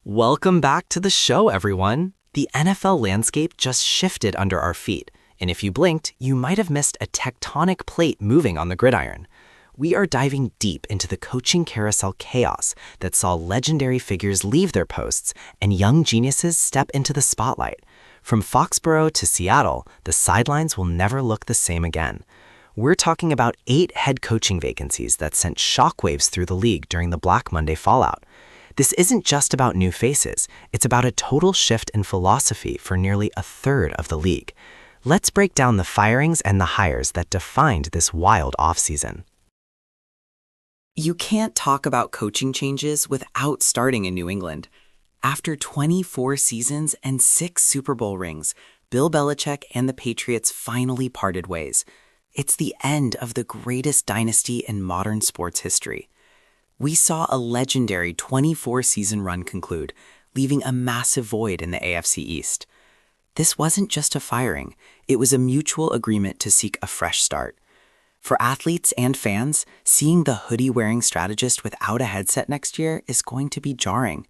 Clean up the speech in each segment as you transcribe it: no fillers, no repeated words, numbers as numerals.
Welcome back to the show, everyone. The NFL landscape just shifted under our feet, and if you blinked, you might have missed a tectonic plate moving on the gridiron. We are diving deep into the coaching carousel chaos that saw legendary figures leave their posts and young geniuses step into the spotlight. From Foxborough to Seattle, the sidelines will never look the same again. We're talking about 8 head coaching vacancies that sent shockwaves through the league during the Black Monday fallout. This isn't just about new faces, it's about a total shift in philosophy for nearly a third of the league. Let's break down the firings and the hires that defined this wild offseason. You can't talk about coaching changes without starting in New England. After 24 seasons and 6 Super Bowl rings, Bill Belichick and the Patriots finally parted ways. It's the end of the greatest dynasty in modern sports history. We saw a legendary 24-season run conclude, leaving a massive void in the AFC East. This wasn't just a firing, it was a mutual agreement to seek a fresh start. For athletes and fans, seeing the hoodie-wearing strategist without a headset next year is going to be jarring.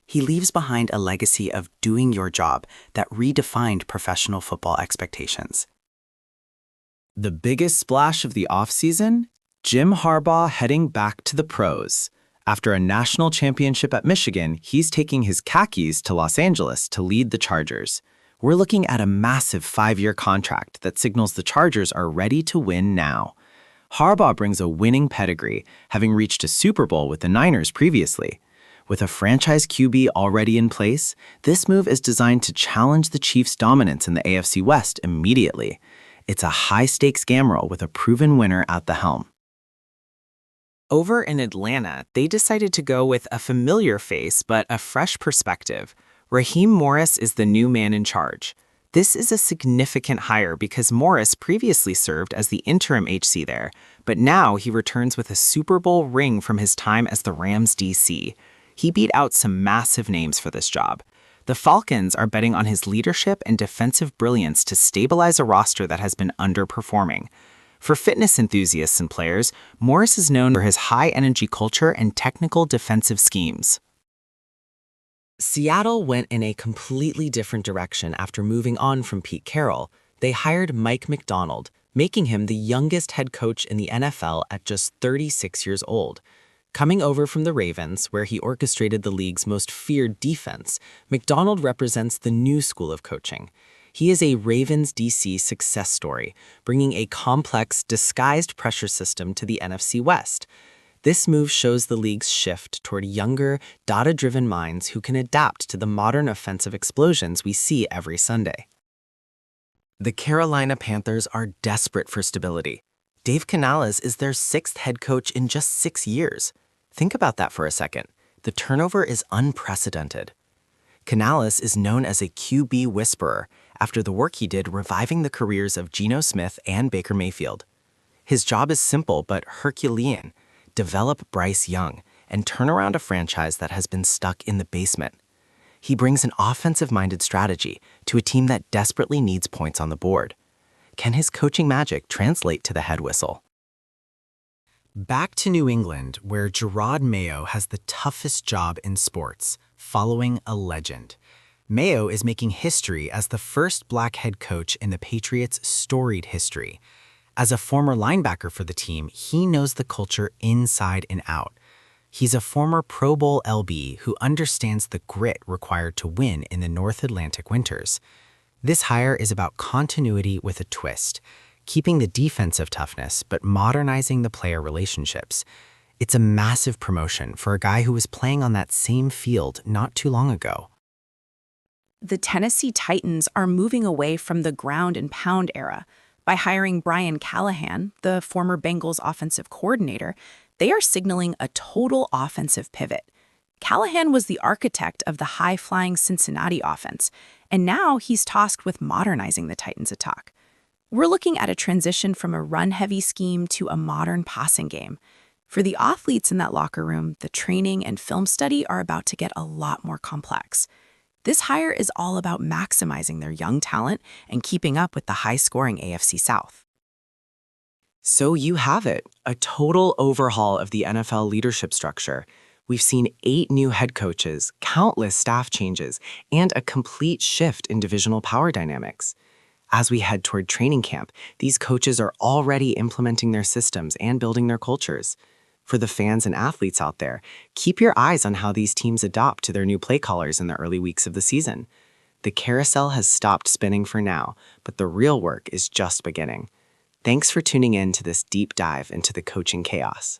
He leaves behind a legacy of doing your job that redefined professional football expectations. The biggest splash of the offseason? Jim Harbaugh heading back to the pros. After a national championship at Michigan, he's taking his khakis to Los Angeles to lead the Chargers. We're looking at a massive 5-year contract that signals the Chargers are ready to win now. Harbaugh brings a winning pedigree, having reached a Super Bowl with the Niners previously. With a franchise QB already in place, this move is designed to challenge the Chiefs' dominance in the AFC West immediately. It's a high-stakes gamble with a proven winner at the helm. Over in Atlanta, they decided to go with a familiar face but a fresh perspective. Raheem Morris is the new man in charge. This is a significant hire because Morris previously served as the interim HC there, but now he returns with a Super Bowl ring from his time as the Rams DC. He beat out some massive names for this job. The Falcons are betting on his leadership and defensive brilliance to stabilize a roster that has been underperforming. For fitness enthusiasts and players, Morris is known for his high-energy culture and technical defensive schemes. Seattle went in a completely different direction after moving on from Pete Carroll. They hired Mike Macdonald, making him the youngest head coach in the NFL at just 36 years old. Coming over from the Ravens, where he orchestrated the league's most feared defense, Macdonald represents the new school of coaching. He is a Ravens DC success story, bringing a complex, disguised pressure system to the NFC West. This move shows the league's shift toward younger, data-driven minds who can adapt to the modern offensive explosions we see every Sunday. The Carolina Panthers are desperate for stability. Dave Canales is their 6th head coach in just 6 years. Think about that for a second. The turnover is unprecedented. Canales is known as a QB whisperer after the work he did reviving the careers of Geno Smith and Baker Mayfield. His job is simple but Herculean: develop Bryce Young and turn around a franchise that has been stuck in the basement. He brings an offensive-minded strategy to a team that desperately needs points on the board. Can his coaching magic translate to the head whistle? Back to New England, where Jerod Mayo has the toughest job in sports, following a legend. Mayo is making history as the first black head coach in the Patriots' storied history. As a former linebacker for the team, he knows the culture inside and out. He's a former Pro Bowl LB who understands the grit required to win in the North Atlantic winters. This hire is about continuity with a twist, keeping the defensive toughness but modernizing the player relationships. It's a massive promotion for a guy who was playing on that same field not too long ago. The Tennessee Titans are moving away from the ground and pound era. By hiring Brian Callahan, the former Bengals offensive coordinator, they are signaling a total offensive pivot. Callahan was the architect of the high-flying Cincinnati offense, and now he's tasked with modernizing the Titans' attack. We're looking at a transition from a run-heavy scheme to a modern passing game. For the athletes in that locker room, the training and film study are about to get a lot more complex. This hire is all about maximizing their young talent and keeping up with the high-scoring AFC South. So you have it, a total overhaul of the NFL leadership structure. We've seen 8 new head coaches, countless staff changes, and a complete shift in divisional power dynamics. As we head toward training camp, these coaches are already implementing their systems and building their cultures. For the fans and athletes out there, keep your eyes on how these teams adopt to their new play callers in the early weeks of the season. The carousel has stopped spinning for now, but the real work is just beginning. Thanks for tuning in to this deep dive into the coaching chaos.